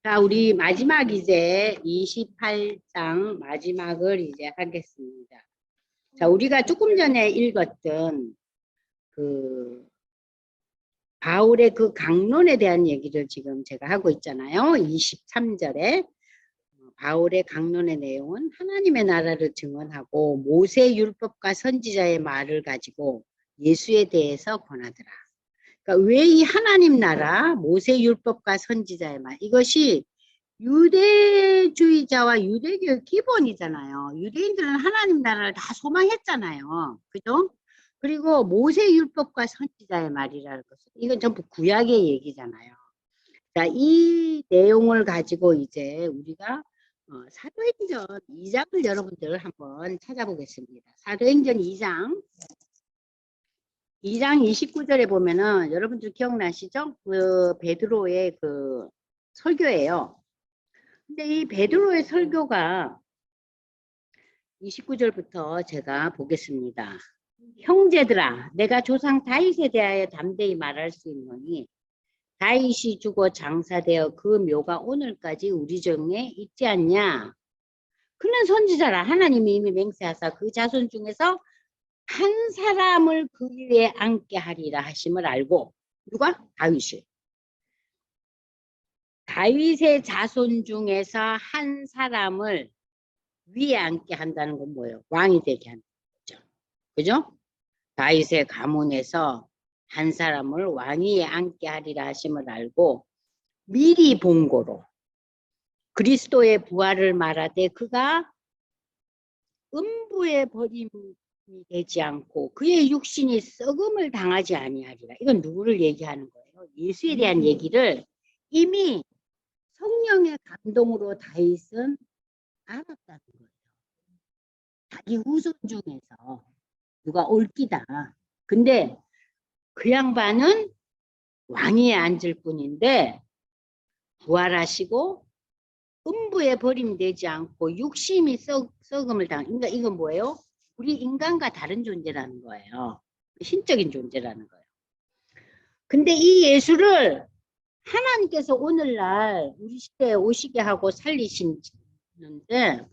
자, 우리 마지막 이제 28장 마지막을 이제 하겠습니다. 자, 우리가 조금 전에 읽었던 그 바울의 그 강론에 대한 얘기를 지금 제가 하고 있잖아요. 23절에 바울의 강론의 내용은 하나님의 나라를 증언하고 모세 율법과 선지자의 말을 가지고 예수에 대해서 권하더라. 그러니까 왜 이 하나님 나라, 모세 율법과 선지자의 말, 이것이 유대주의자와 유대교의 기본이잖아요. 유대인들은 하나님 나라를 다 소망했잖아요. 그죠? 그리고 모세 율법과 선지자의 말이라는 것은 이건 전부 구약의 얘기잖아요. 자, 이 내용을 가지고 이제 우리가 사도행전 2장을 여러분들 한번 찾아보겠습니다. 사도행전 2장 29절에 보면은 여러분들 기억나시죠? 그 베드로의 그 설교예요. 근데 이 베드로의 설교가 29절부터 제가 보겠습니다. 형제들아, 내가 조상 다윗에 대하여 담대히 말할 수 있노니 다윗이 죽어 장사되어 그 묘가 오늘까지 우리 중에 있지 않냐? 그는 선지자라. 하나님이 이미 맹세하사 그 자손 중에서 한 사람을 그 위에 앉게 하리라 하심을 알고. 누가? 다윗이. 다윗의 자손 중에서 한 사람을 위에 앉게 한다는 건 뭐예요? 왕이 되게 하는 거죠. 그죠? 다윗의 가문에서 한 사람을 왕위에 앉게 하리라 하심을 알고 미리 본고로 그리스도의 부활을 말하되 그가 음부의 버림이 되지 않고 그의 육신이 썩음을 당하지 아니하리라. 이건 누구를 얘기하는 거예요? 예수에 대한 얘기를 이미 성령의 감동으로 다윗은 알았다는 거예요. 자기 후손 중에서 누가 옳기다. 근데 그 양반은 왕위에 앉을 뿐인데 부활하시고 음부에 버림되지 않고 육심이 썩음을 당. 그러니까 이건 뭐예요? 우리 인간과 다른 존재라는 거예요. 신적인 존재라는 거예요. 근데 이 예수를 하나님께서 오늘날 우리 시대에 오시게 하고 살리시는데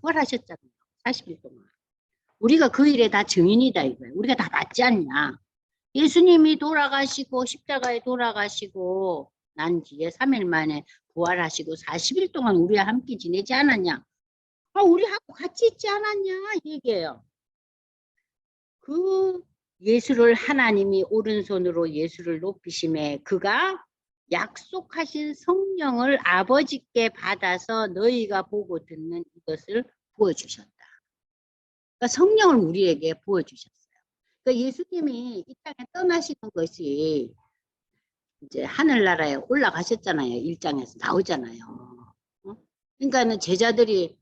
부활하셨잖아요. 40일 동안. 우리가 그 일에 다 증인이다 이거예요. 우리가 다 맞지 않냐. 예수님이 돌아가시고 십자가에 돌아가시고 난 뒤에 3일 만에 부활하시고 40일 동안 우리와 함께 지내지 않았냐. 아, 우리하고 같이 있지 않았냐 이 얘기예요. 그 예수를 하나님이 오른손으로 예수를 높이심에 그가 약속하신 성령을 아버지께 받아서 너희가 보고 듣는 이것을 부어주셨다. 그러니까 성령을 우리에게 부어주셨어요. 그러니까 예수님이 이 땅에 떠나시는 것이 이제 하늘나라에 올라가셨잖아요. 1장에서 나오잖아요. 그러니까는 제자들이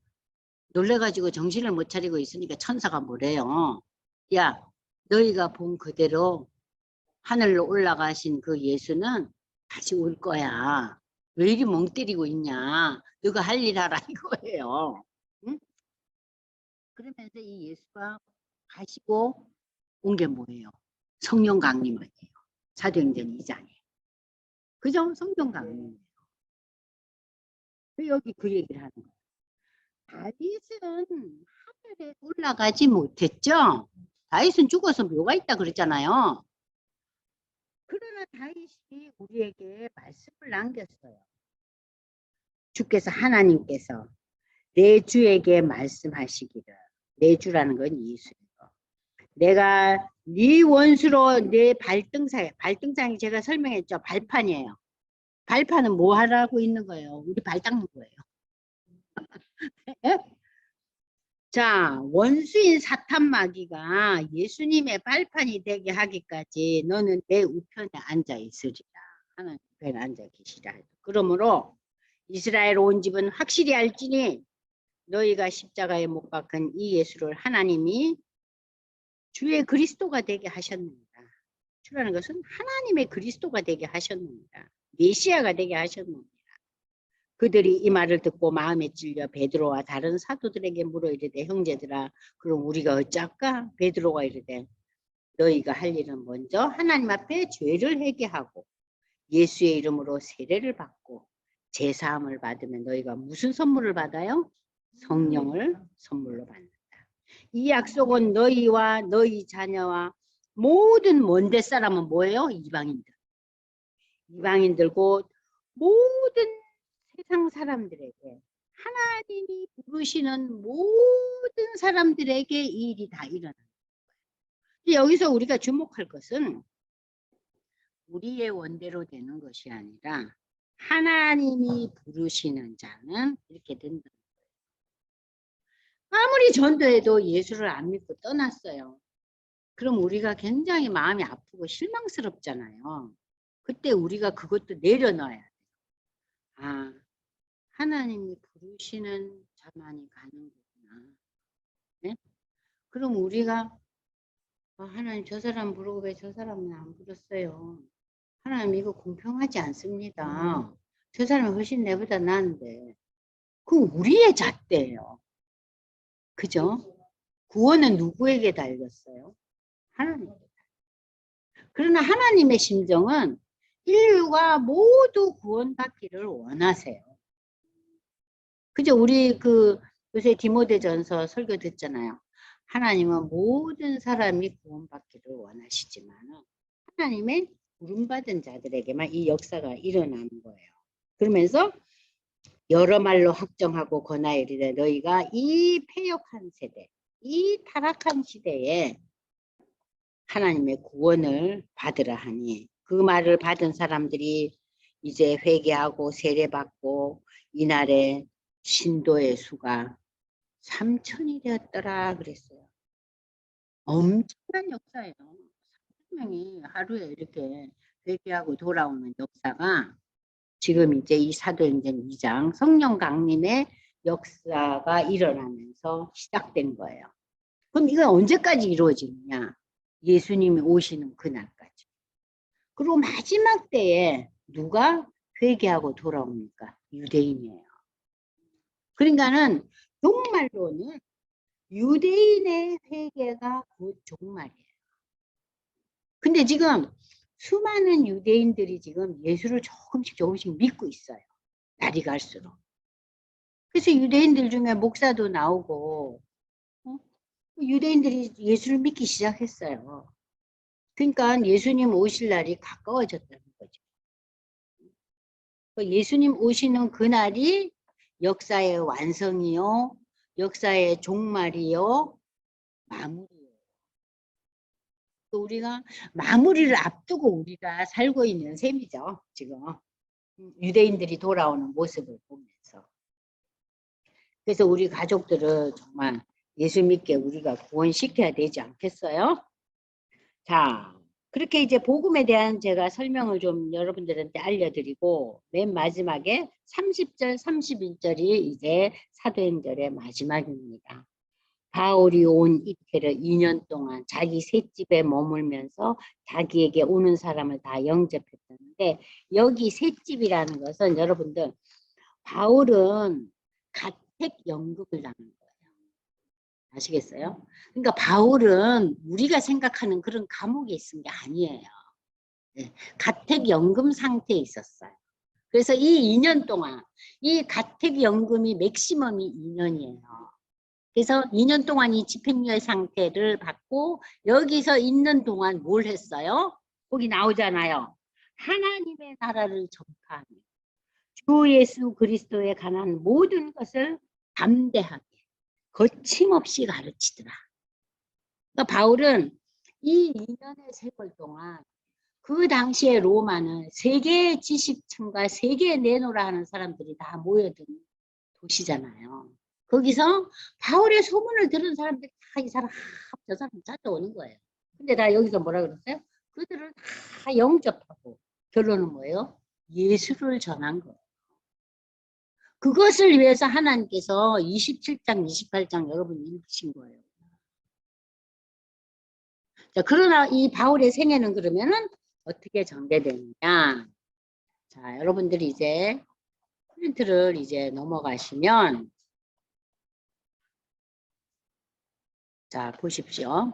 놀래가지고 정신을 못 차리고 있으니까 천사가 뭐래요? 야, 너희가 본 그대로 하늘로 올라가신 그 예수는 다시 올 거야. 왜 이리 멍 때리고 있냐? 너가 할 일 하라 이거예요. 응? 그러면서 이 예수가 가시고 온 게 뭐예요? 성령 강림이에요. 사도행전 2장에. 그죠? 성령 강림이에요. 여기 그 얘기를 하는 거예요. 다윗은 하늘에 올라가지 못했죠? 다윗은 죽어서 묘가 있다 그랬잖아요. 그러나 다윗이 우리에게 말씀을 남겼어요. 주께서 하나님께서 내 주에게 말씀하시기를. 내 주라는 건 예수예요. 내가 네 원수로 내 발등상이 제가 설명했죠. 발판이에요. 발판은 뭐 하라고 있는 거예요? 우리 발 닦는 거예요. 자, 원수인 사탄 마귀가 예수님의 발판이 되게 하기까지 너는 내 우편에 앉아 있으리라. 하나님 우편에 앉아 계시라. 그러므로 이스라엘 온 집은 확실히 알지니 너희가 십자가에 못 박은 이 예수를 하나님이 주의 그리스도가 되게 하셨느니라. 주라는 것은 하나님의 그리스도가 되게 하셨느니라. 메시아가 되게 하셨느니라. 그들이 이 말을 듣고 마음에 찔려 베드로와 다른 사도들에게 물어 이르되 형제들아 그럼 우리가 어쩔까? 베드로가 이르되 너희가 할 일은 먼저 하나님 앞에 죄를 회개하고 예수의 이름으로 세례를 받고 제사함을 받으면 너희가 무슨 선물을 받아요? 성령을 선물로 받는다. 이 약속은 너희와 너희 자녀와 모든 먼데 사람은 뭐예요? 이방인들. 이방인들 곧 모든 세상 사람들에게 하나님이 부르시는 모든 사람들에게 이 일이 다 일어나는 거예요. 여기서 우리가 주목할 것은 우리의 원대로 되는 것이 아니라 하나님이 부르시는 자는 이렇게 된다. 아무리 전도해도 예수를 안 믿고 떠났어요. 그럼 우리가 굉장히 마음이 아프고 실망스럽잖아요. 그때 우리가 그것도 내려놔야 돼요. 아, 하나님이 부르시는 자만이 가는 거구나. 네? 그럼 우리가 하나님 저 사람 부르고 왜 저 사람은 안 부르어요? 하나님 이거 공평하지 않습니다. 저 사람이 훨씬 내보다 나은데. 그 우리의 잣대예요. 그죠? 구원은 누구에게 달렸어요? 하나님께. 그러나 하나님의 심정은 인류가 모두 구원받기를 원하세요. 그죠? 우리 요새 디모데전서 설교 듣잖아요. 하나님은 모든 사람이 구원받기를 원하시지만 하나님의 부름받은 자들에게만 이 역사가 일어나는 거예요. 그러면서 여러 말로 확정하고 권하여 이르되 너희가 이 패역한 세대, 이 타락한 시대에 하나님의 구원을 받으라 하니 그 말을 받은 사람들이 이제 회개하고 세례받고 이날에 신도의 수가 3,000이 되었더라 그랬어요. 엄청난 역사예요. 3,000명이 하루에 이렇게 회개하고 돌아오는 역사가 지금 이제 이 사도행전 2장 성령 강림의 역사가 일어나면서 시작된 거예요. 그럼 이건 언제까지 이루어지느냐? 예수님이 오시는 그날까지. 그리고 마지막 때에 누가 회개하고 돌아옵니까? 유대인이에요. 그러니까는 종말로는 유대인의 회개가 곧 종말이에요. 근데 지금 수많은 유대인들이 지금 예수를 조금씩 믿고 있어요. 날이 갈수록. 그래서 유대인들 중에 목사도 나오고 유대인들이 예수를 믿기 시작했어요. 그러니까 예수님 오실 날이 가까워졌다는 거죠. 예수님 오시는 그날이 역사의 완성이요, 역사의 종말이요, 마무리예요. 우리가 마무리를 앞두고 우리가 살고 있는 셈이죠. 지금 유대인들이 돌아오는 모습을 보면서. 그래서 우리 가족들은 정말 예수 믿게 우리가 구원시켜야 되지 않겠어요? 자, 그렇게 이제 복음에 대한 제가 설명을 좀 여러분들한테 알려드리고 맨 마지막에 30절, 31절이 이제 사도행전의 마지막입니다. 바울이 온 이태를 2년 동안 자기 셋집에 머물면서 자기에게 오는 사람을 다 영접했다는데 여기 셋집이라는 것은 여러분들 바울은 가택연금을 당한 거예요. 아시겠어요? 그러니까 바울은 우리가 생각하는 그런 감옥에 있은 게 아니에요. 네. 가택연금 상태에 있었어요. 그래서 이 2년 동안 이 가택연금이 맥시멈이 2년이에요. 그래서 2년 동안 이 집행유예 상태를 받고 여기서 있는 동안 뭘 했어요? 거기 나오잖아요. 하나님의 나라를 전파하며 주 예수 그리스도에 관한 모든 것을 담대하게 거침없이 가르치더라. 그러니까 바울은 이 2년의 세월 동안 그 당시에 로마는 세계 지식층과 세계 내노라 하는 사람들이 다 모여든 도시잖아요. 거기서 바울의 소문을 들은 사람들이 다 이 사람, 저 사람 찾아오는 거예요. 근데 다 여기서 뭐라 그랬어요? 그들을 다 영접하고 결론은 뭐예요? 예수를 전한 거예요. 그것을 위해서 하나님께서 27장, 28장 여러분 읽으신 거예요. 자, 그러나 이 바울의 생애는 그러면은 어떻게 전개되느냐? 자, 여러분들이 이제 프린트를 이제 넘어가시면 자, 보십시오.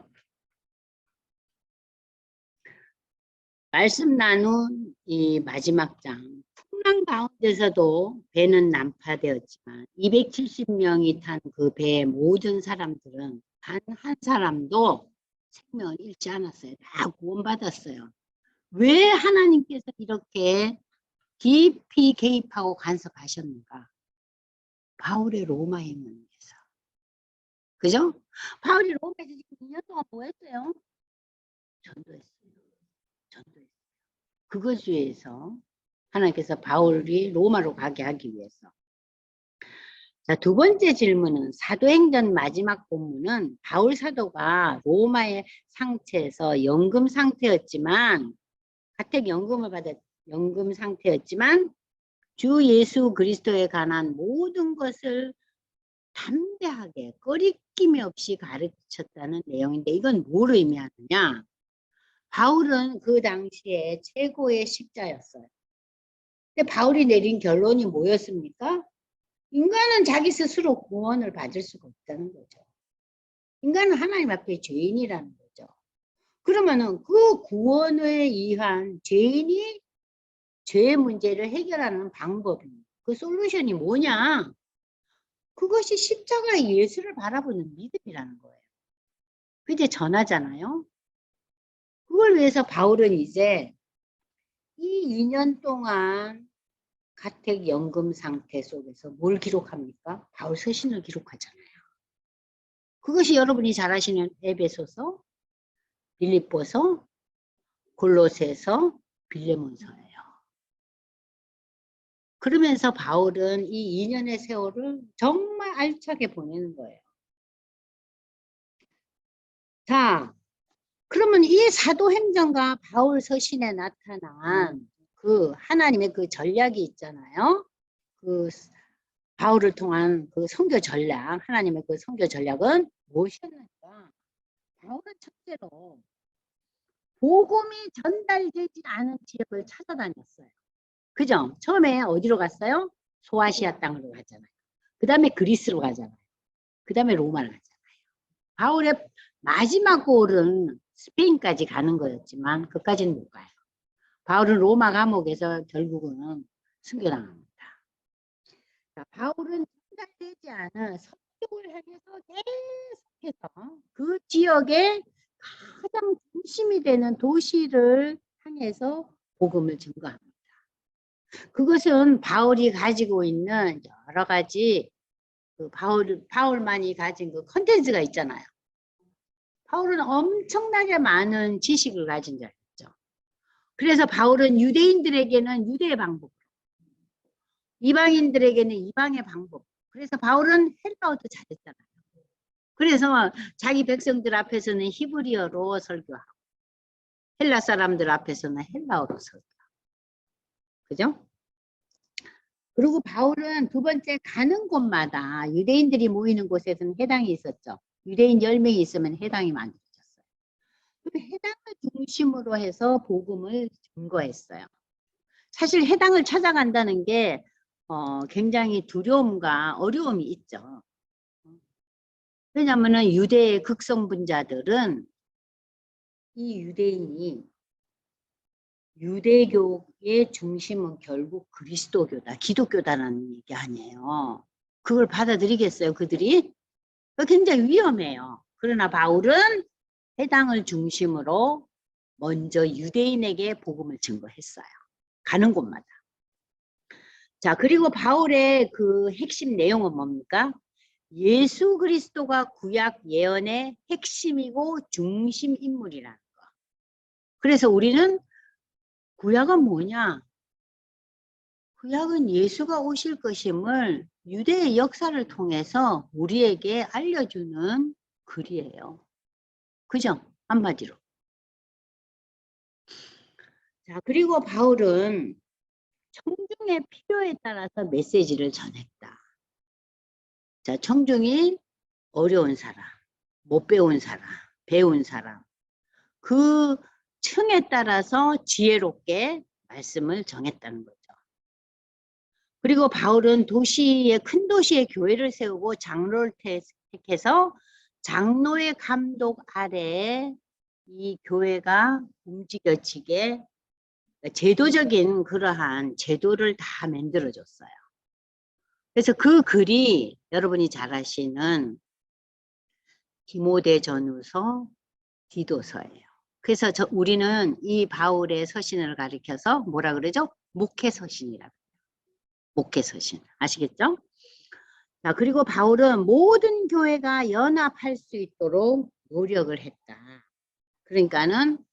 말씀 나눈 이 마지막 장 풍랑 가운데서도 배는 난파되었지만 270명이 탄 그 배의 모든 사람들은 단 한 사람도 생명을 잃지 않았어요. 다 구원받았어요. 왜 하나님께서 이렇게 깊이 개입하고 간섭하셨는가? 바울의 로마 행을 위해서. 그죠? 바울이 로마에서 지금 2년 동안 뭐 했어요? 전도했어요. 전도했어요. 그것 위해서 하나님께서 바울이 로마로 가게 하기 위해서. 자, 두 번째 질문은 사도행전 마지막 본문은 바울 사도가 로마의 상태에서 연금 상태였지만 가택 연금을 받았 연금 상태였지만 주 예수 그리스도에 관한 모든 것을 담대하게 꺼리낌이 없이 가르쳤다는 내용인데 이건 뭘 의미하느냐? 바울은 그 당시에 최고의 식자였어요. 근데 바울이 내린 결론이 뭐였습니까? 인간은 자기 스스로 구원을 받을 수가 없다는 거죠. 인간은 하나님 앞에 죄인이라는 거죠. 그러면은 그 구원에 의한 죄인이 죄의 문제를 해결하는 방법이 그 솔루션이 뭐냐? 그것이 십자가 예수를 바라보는 믿음이라는 거예요. 그게 전하잖아요. 그걸 위해서 바울은 이제 이 2년 동안 가택연금 상태 속에서 뭘 기록합니까? 바울 서신을 기록하잖아요. 그것이 여러분이 잘 아시는 에베소서, 빌립보서, 골로새서, 빌레몬서예요. 그러면서 바울은 이 2년의 세월을 정말 알차게 보내는 거예요. 자, 그러면 이 사도행전과 바울 서신에 나타난 그 하나님의 그 전략이 있잖아요. 그 바울을 통한 그 선교 전략, 하나님의 그 선교 전략은 무엇이었는가? 바울은 첫째로 복음이 전달되지 않은 지역을 찾아다녔어요. 그죠? 처음에 어디로 갔어요? 소아시아 땅으로 가잖아요. 그 다음에 그리스로 가잖아요. 그 다음에 로마를 가잖아요. 바울의 마지막 골은 스페인까지 가는 거였지만 그까지는 못 가요. 바울은 로마 감옥에서 결국은 순교당합니다. 자, 바울은 전달되지 않은 서쪽을 향해서 계속해서 그 지역의 가장 중심이 되는 도시를 향해서 복음을 증거합니다. 그것은 바울이 가지고 있는 여러 가지 그 바울만이 가진 그 컨텐츠가 있잖아요. 바울은 엄청나게 많은 지식을 가진 자였죠. 그래서 바울은 유대인들에게는 유대의 방법, 이방인들에게는 이방의 방법. 그래서 바울은 헬라어도 잘했잖아요. 그래서 자기 백성들 앞에서는 히브리어로 설교하고 헬라 사람들 앞에서는 헬라어로 설교하고. 그죠? 그리고 바울은 두 번째 가는 곳마다 유대인들이 모이는 곳에서는 해당이 있었죠. 유대인 10명이 있으면 해당이 만들어졌어요. 해당을 중심으로 해서 복음을 증거했어요. 사실 해당을 찾아간다는 게 굉장히 두려움과 어려움이 있죠. 왜냐하면 유대의 극성분자들은 이 유대인이 유대교의 중심은 결국 그리스도교다, 기독교다라는 얘기 아니에요. 그걸 받아들이겠어요, 그들이? 굉장히 위험해요. 그러나 바울은 해당을 중심으로 먼저 유대인에게 복음을 증거했어요. 가는 곳마다. 자, 그리고 바울의 그 핵심 내용은 뭡니까? 예수 그리스도가 구약 예언의 핵심이고 중심 인물이라는 거. 그래서 우리는 구약은 뭐냐? 구약은 예수가 오실 것임을 유대의 역사를 통해서 우리에게 알려주는 글이에요. 그죠? 한마디로. 자, 그리고 바울은 청중의 필요에 따라서 메시지를 전했다. 자, 청중이 어려운 사람, 못 배운 사람, 배운 사람, 그 층에 따라서 지혜롭게 말씀을 정했다는 거죠. 그리고 바울은 큰 도시의 교회를 세우고 장로를 택해서 장로의 감독 아래에 이 교회가 움직여지게 제도적인 그러한 제도를 다 만들어줬어요. 그래서 그 글이 여러분이 잘 아시는 디모데전후서, 디도서예요. 그래서 우리는 이 바울의 서신을 가리켜서 뭐라 그러죠? 목회서신이라고. 목회서신. 아시겠죠? 자, 그리고 바울은 모든 교회가 연합할 수 있도록 노력을 했다. 그러니까는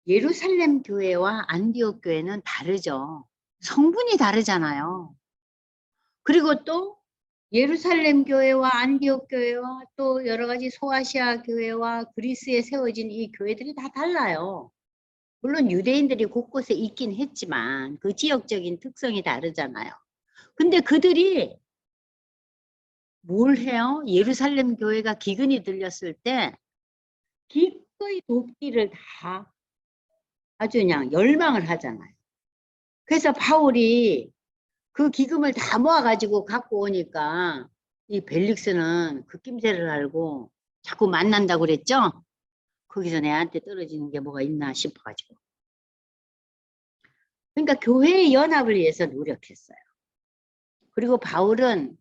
예루살렘 교회와 안디옥 교회는 다르죠. 성분이 다르잖아요. 그리고 또 예루살렘 교회와 안디옥 교회와 또 여러 가지 소아시아 교회와 그리스에 세워진 이 교회들이 다 달라요. 물론 유대인들이 곳곳에 있긴 했지만 그 지역적인 특성이 다르잖아요. 근데 그들이 뭘 해요? 예루살렘 교회가 기근이 들렸을 때 기꺼이 돕기를 다 아주 그냥 열망을 하잖아요. 그래서 바울이 그 기금을 다 모아가지고 갖고 오니까 이 벨릭스는 그 낌새를 알고 자꾸 만난다고 그랬죠? 거기서 내한테 떨어지는 게 뭐가 있나 싶어가지고. 그러니까 교회의 연합을 위해서 노력했어요. 그리고 바울은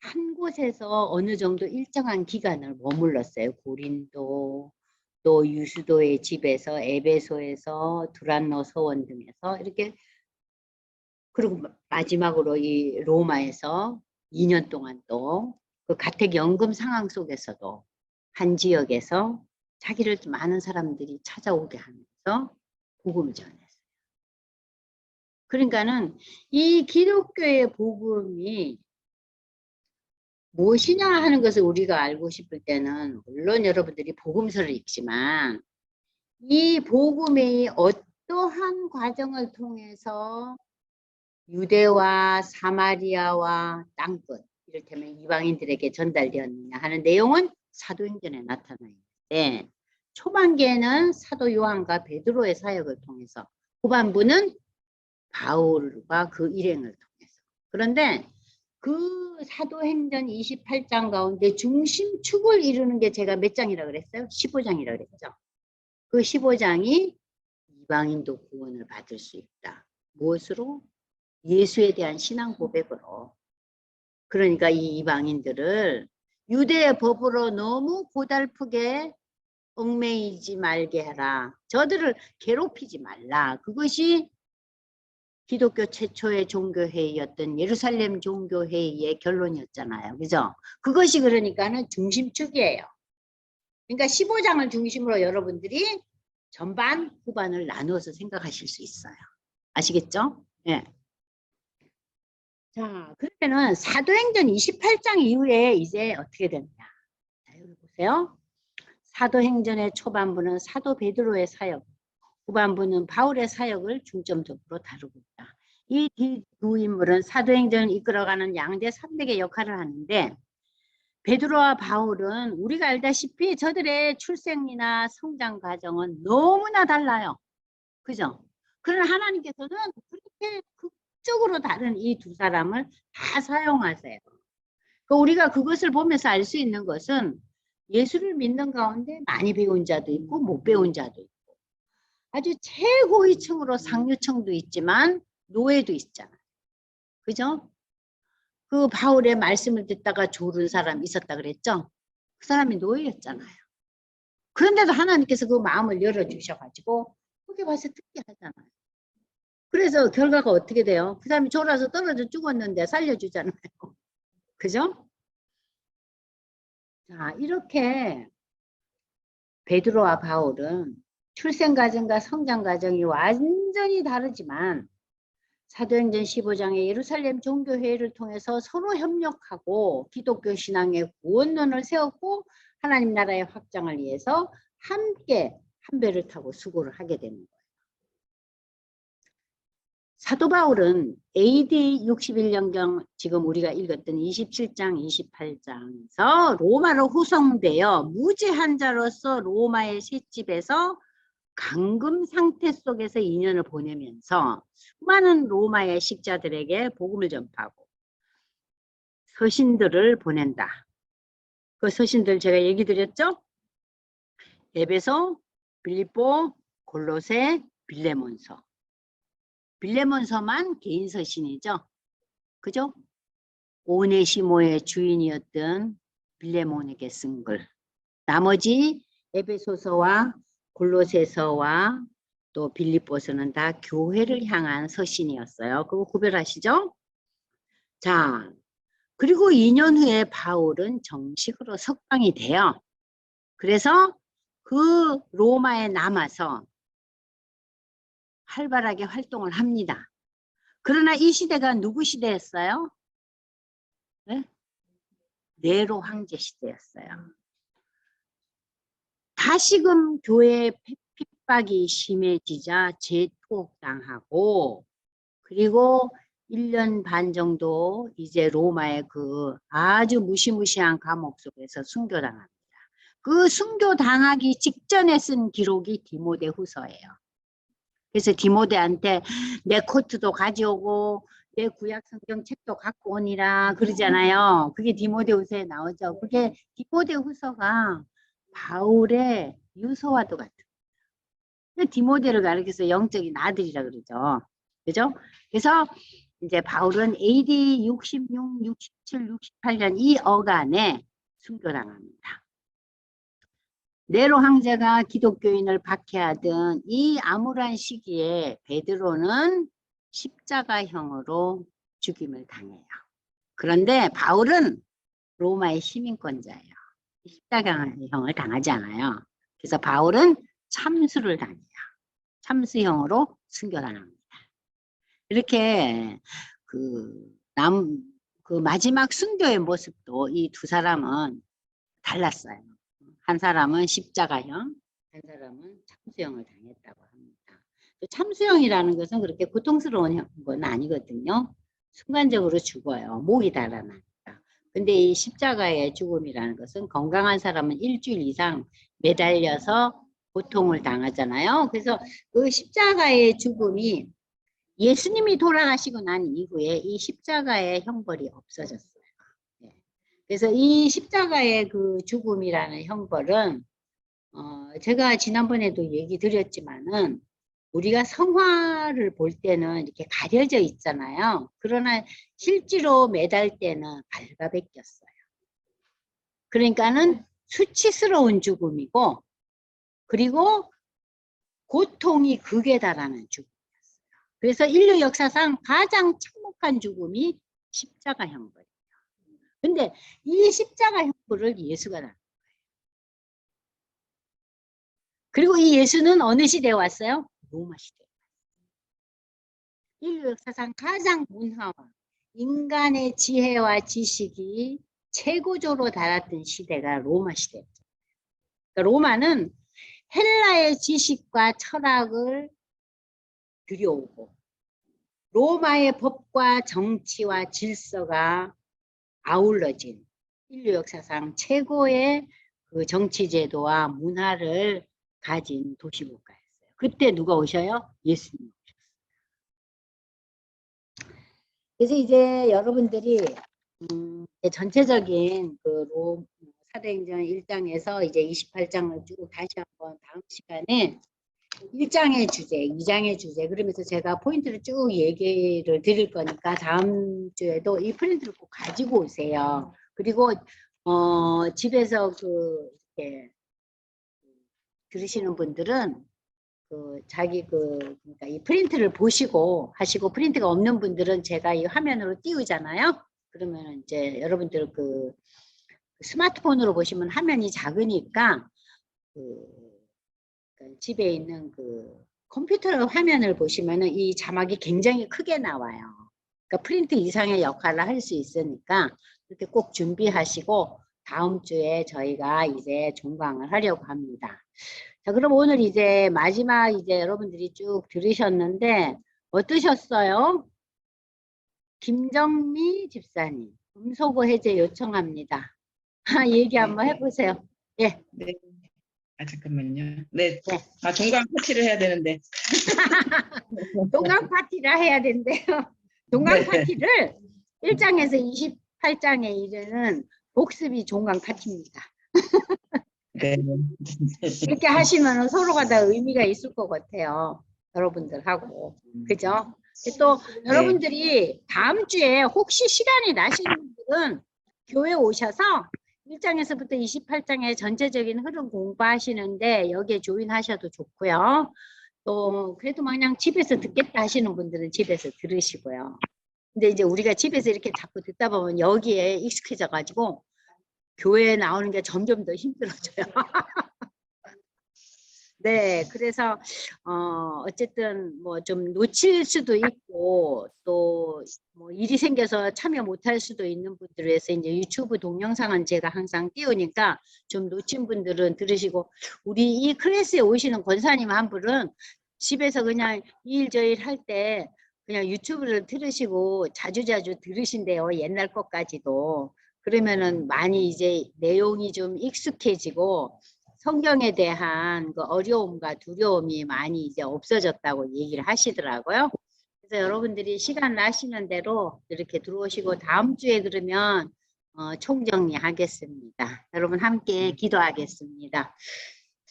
한 곳에서 어느 정도 일정한 기간을 머물렀어요. 고린도, 또 유수도의 집에서, 에베소에서, 두란노 서원 등에서 이렇게. 그리고 마지막으로 이 로마에서 2년 동안 또 그 가택연금 상황 속에서도 한 지역에서 자기를 많은 사람들이 찾아오게 하면서 복음을 전했어요. 그러니까는 이 기독교의 복음이 무엇이냐 하는 것을 우리가 알고 싶을 때는 물론 여러분들이 복음서를 읽지만 이 복음의 어떠한 과정을 통해서 유대와 사마리아와 땅끝 이를테면 이방인들에게 전달되었느냐 하는 내용은 사도행전에 나타나 있는데 초반기에는 사도 요한과 베드로의 사역을 통해서 후반부는 바울과 그 일행을 통해서. 그런데 그 사도행전 28장 가운데 중심축을 이루는 게 제가 몇 장이라고 그랬어요? 15장이라고 그랬죠. 그 15장이 이방인도 구원을 받을 수 있다. 무엇으로? 예수에 대한 신앙 고백으로. 그러니까 이 이방인들을 유대의 법으로 너무 고달프게 얽매이지 말게 해라. 저들을 괴롭히지 말라. 그것이 기독교 최초의 종교회의였던 예루살렘 종교회의의 결론이었잖아요. 그죠? 그것이 그러니까는 중심축이에요. 그러니까 15장을 중심으로 여러분들이 전반, 후반을 나누어서 생각하실 수 있어요. 아시겠죠? 네. 자, 그러면은 사도행전 28장 이후에 이제 어떻게 되느냐. 자, 여기 보세요. 사도행전의 초반부는 사도 베드로의 사역, 후반부는 바울의 사역을 중점적으로 다루고 있다. 이 두 인물은 사도행전을 이끌어가는 양대 산맥의 역할을 하는데 베드로와 바울은 우리가 알다시피 저들의 출생이나 성장 과정은 너무나 달라요. 그죠? 그러나 하나님께서는 그렇게 극적으로 다른 이 두 사람을 다 사용하세요. 우리가 그것을 보면서 알 수 있는 것은 예수를 믿는 가운데 많이 배운 자도 있고 못 배운 자도 있고 아주 최고위층으로 상류층도 있지만 노예도 있잖아요. 그죠? 그 바울의 말씀을 듣다가 졸은 사람이 있었다 그랬죠? 그 사람이 노예였잖아요. 그런데도 하나님께서 그 마음을 열어주셔가지고 거기 와서 듣게 하잖아요. 그래서 결과가 어떻게 돼요? 그 사람이 졸아서 떨어져 죽었는데 살려주잖아요. 그죠? 자, 이렇게 베드로와 바울은 출생 과정과 성장 과정이 완전히 다르지만 사도행전 15장의 예루살렘 종교회의를 통해서 서로 협력하고 기독교 신앙의 구원론을 세웠고 하나님 나라의 확장을 위해서 함께 한 배를 타고 수고를 하게 되는 거예요. 사도 바울은 AD 61년경 지금 우리가 읽었던 27장, 28장에서 로마로 후송되어 무죄한 자로서 로마의 셋집에서 감금 상태 속에서 2년을 보내면서 수많은 로마의 식자들에게 복음을 전파하고 서신들을 보낸다. 그 서신들 제가 얘기 드렸죠? 에베소, 빌립보, 골로새, 빌레몬서. 빌레몬서만 개인 서신이죠. 그죠? 오네시모의 주인이었던 빌레몬에게 쓴 글. 나머지 에베소서와 골로새서와 또 빌립보서는 다 교회를 향한 서신이었어요. 그거 구별하시죠? 자, 그리고 2년 후에 바울은 정식으로 석방이 돼요. 그래서 그 로마에 남아서 활발하게 활동을 합니다. 그러나 이 시대가 누구 시대였어요? 네? 네로 황제 시대였어요. 다시금 교회의 핍박이 심해지자 재투옥당하고, 그리고 1년 반 정도 이제 로마의 그 아주 무시무시한 감옥 속에서 순교당합니다. 그 순교당하기 직전에 쓴 기록이 디모데 후서예요. 그래서 디모데한테 내 코트도 가져오고 내 구약 성경 책도 갖고 오니라 그러잖아요. 그게 디모데 후서에 나오죠. 그게 디모데 후서가 바울의 유서와도 같은. 디모데를 가리켜서 영적인 아들이라 그러죠. 그죠? 그래서 이제 바울은 AD 66, 67, 68년 이 어간에 순교당합니다. 네로 황제가 기독교인을 박해하던 이 암울한 시기에 베드로는 십자가형으로 죽임을 당해요. 그런데 바울은 로마의 시민권자예요. 십자가형을 당하지 않아요. 그래서 바울은 참수를 당해요. 참수형으로 순교당합니다. 이렇게 그 마지막 순교의 모습도 이 두 사람은 달랐어요. 한 사람은 십자가형, 한 사람은 참수형을 당했다고 합니다. 참수형이라는 것은 그렇게 고통스러운 건 아니거든요. 순간적으로 죽어요. 목이 달아나니까. 근데 이 십자가의 죽음이라는 것은 건강한 사람은 일주일 이상 매달려서 고통을 당하잖아요. 그래서 그 십자가의 죽음이 예수님이 돌아가시고 난 이후에 이 십자가의 형벌이 없어졌어요. 그래서 이 십자가의 그 죽음이라는 형벌은 제가 지난번에도 얘기 드렸지만은 우리가 성화를 볼 때는 이렇게 가려져 있잖아요. 그러나 실제로 매달 때는 발가벗겼어요. 그러니까는 수치스러운 죽음이고, 그리고 고통이 극에 달하는 죽음이었어요. 그래서 인류 역사상 가장 참혹한 죽음이 십자가 형벌이에요. 근데 이 십자가 형벌을 예수가 당한 거예요. 그리고 이 예수는 어느 시대에 왔어요? 로마 시대에 왔어요. 인류 역사상 가장 문화와 인간의 지혜와 지식이 최고조로 달았던 시대가 로마 시대였죠. 그러니까 로마는 헬라의 지식과 철학을 들여오고 로마의 법과 정치와 질서가 아울러진 인류 역사상 최고의 그 정치 제도와 문화를 가진 도시국가였어요. 그때 누가 오셔요? 예수님 오셨어요. 그래서 이제 여러분들이 전체적인 그 사도행전 1장에서 이제 28장을 쭉 다시 한번 다음 시간에 1장의 주제, 2장의 주제, 그러면서 제가 포인트를 쭉 얘기를 드릴 거니까 다음 주에도 이 프린트를 꼭 가지고 오세요. 그리고 집에서 이렇게 들으시는 분들은 그러니까 이 프린트를 보시고 하시고, 프린트가 없는 분들은 제가 이 화면으로 띄우잖아요. 그러면 이제 여러분들 스마트폰으로 보시면 화면이 작으니까 집에 있는 컴퓨터 화면을 보시면은 이 자막이 굉장히 크게 나와요. 그러니까 프린트 이상의 역할을 할 수 있으니까 이렇게 꼭 준비하시고 다음 주에 저희가 이제 종강을 하려고 합니다. 자, 그럼 오늘 이제 마지막 이제 여러분들이 쭉 들으셨는데 어떠셨어요? 김정미 집사님, 음소거 해제 요청합니다. 얘기 한번 해보세요. 예. 네. 잠깐만요. 네. 종강 파티를 해야 되는데. 종강 파티를 해야 된대요. 종강 파티를 1장에서 28장에 이르는 복습이 종강 파티입니다. 네. 이렇게 하시면 서로가 다 의미가 있을 것 같아요. 여러분들하고. 그죠? 또 여러분들이 다음 주에 혹시 시간이 나시는 분들은 교회 오셔서 1장에서부터 28장의 전체적인 흐름 공부하시는데 여기에 조인하셔도 좋고요. 또 그래도 마냥 집에서 듣겠다 하시는 분들은 집에서 들으시고요. 근데 이제 우리가 집에서 이렇게 자꾸 듣다 보면 여기에 익숙해져 가지고 교회에 나오는 게 점점 더 힘들어져요. 네, 그래서 어쨌든 뭐 좀 놓칠 수도 있고 또 뭐 일이 생겨서 참여 못할 수도 있는 분들을 위해서 이제 유튜브 동영상은 제가 항상 띄우니까 좀 놓친 분들은 들으시고, 우리 이 클래스에 오시는 권사님 한 분은 집에서 그냥 이 일 저 일 할 때 그냥 유튜브를 들으시고 자주자주 들으신대요. 옛날 것까지도. 그러면은 많이 이제 내용이 좀 익숙해지고 성경에 대한 그 어려움과 두려움이 많이 이제 없어졌다고 얘기를 하시더라고요. 그래서 여러분들이 시간 나시는 대로 이렇게 들어오시고 다음 주에 그러면 총정리하겠습니다. 여러분 함께 기도하겠습니다.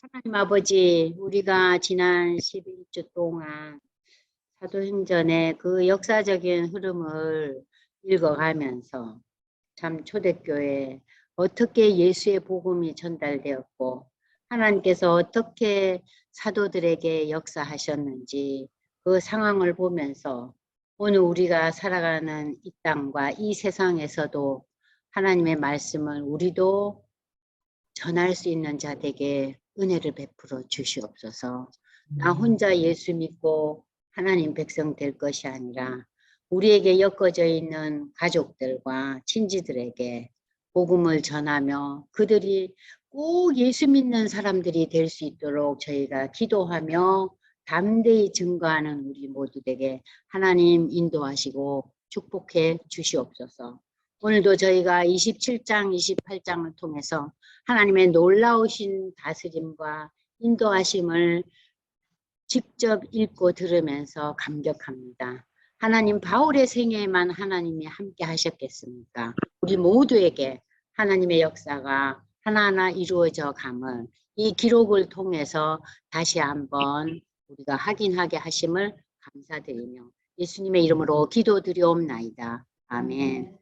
하나님 아버지, 우리가 지난 11주 동안 사도행전의 그 역사적인 흐름을 읽어가면서 참 초대교회 어떻게 예수의 복음이 전달되었고 하나님께서 어떻게 사도들에게 역사하셨는지 그 상황을 보면서 오늘 우리가 살아가는 이 땅과 이 세상에서도 하나님의 말씀을 우리도 전할 수 있는 자에게 은혜를 베풀어 주시옵소서. 나 혼자 예수 믿고 하나님 백성 될 것이 아니라 우리에게 엮어져 있는 가족들과 친지들에게 복음을 전하며 그들이 꼭 예수 믿는 사람들이 될 수 있도록 저희가 기도하며 담대히 증거하는 우리 모두에게 하나님 인도하시고 축복해 주시옵소서. 오늘도 저희가 27장, 28장을 통해서 하나님의 놀라우신 다스림과 인도하심을 직접 읽고 들으면서 감격합니다. 하나님 바울의 생애에만 하나님이 함께 하셨겠습니까? 우리 모두에게 하나님의 역사가 하나하나 이루어져 감을 이 기록을 통해서 다시 한번 우리가 확인하게 하심을 감사드리며 예수님의 이름으로 기도드리옵나이다. 아멘.